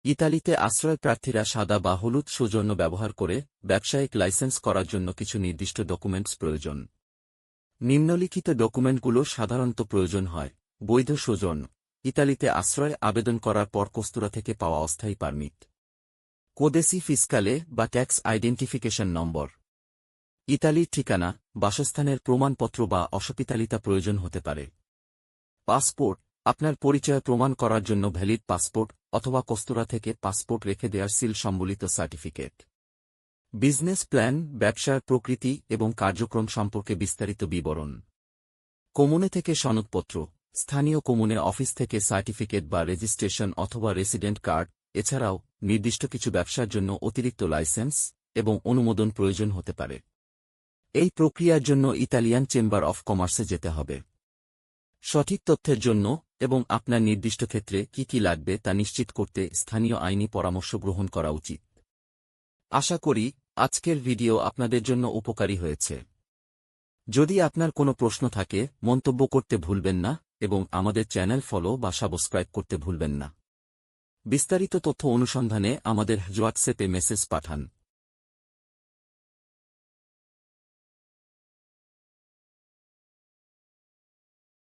ইতালিতে আশ্রয়প্রার্থীরা সাদা বা হলুদ সৌজন্য ব্যবহার করে ব্যবসায়িক লাইসেন্স করার জন্য কিছু নির্দিষ্ট ডকুমেন্টস প্রয়োজন। নিম্নলিখিত ডকুমেন্টগুলো সাধারণত প্রয়োজন হয়। বৈধ সৌজন্য। ইতালিতে আশ্রয় আবেদন করার পর কস্তুরা থেকে পাওয়া অস্থায়ী পারমিট। কোদেসি ফিসকালে বা ট্যাক্স আইডেন্টিফিকেশন নম্বর। ইতালির ঠিকানা, বাসস্থানের প্রমাণপত্র বা অসপিতালিতা প্রয়োজন হতে পারে। পাসপোর্ট। আপনার পরিচয় প্রমাণ করার জন্য ভ্যালিড পাসপোর্ট অথবা কস্তুরা থেকে পাসপোর্ট রেখে দেওয়ার সিল সম্বলিত সার্টিফিকেট। বিজনেস প্ল্যান, ব্যবসার প্রকৃতি এবং কার্যক্রম সম্পর্কে বিস্তারিত বিবরণ। কমুনে থেকে সনদপত্র, স্থানীয় কমুনে অফিস থেকে সার্টিফিকেট বা রেজিস্ট্রেশন অথবা রেসিডেন্ট কার্ড। এছাড়াও নির্দিষ্ট কিছু ব্যবসার জন্য অতিরিক্ত লাইসেন্স এবং অনুমোদন প্রয়োজন হতে পারে। এই প্রক্রিয়ার জন্য ইতালিয়ান চেম্বার অফ কমার্সে যেতে হবে। সঠিক তথ্যের জন্য এবং আপনার নির্দিষ্ট ক্ষেত্রে কি কি লাগবে তা নিশ্চিত করতে স্থানীয় আইনি পরামর্শ গ্রহণ করা উচিত। আশা করি আজকের ভিডিও আপনাদের জন্য উপকারী হয়েছে। যদি আপনার কোনো প্রশ্ন থাকে মন্তব্য করতে ভুলবেন না এবং আমাদের চ্যানেল ফলো বা সাবস্ক্রাইব করতে ভুলবেন না। বিস্তারিত তথ্য অনুসন্ধানে আমাদের হোয়াটসঅ্যাপে মেসেজ পাঠান।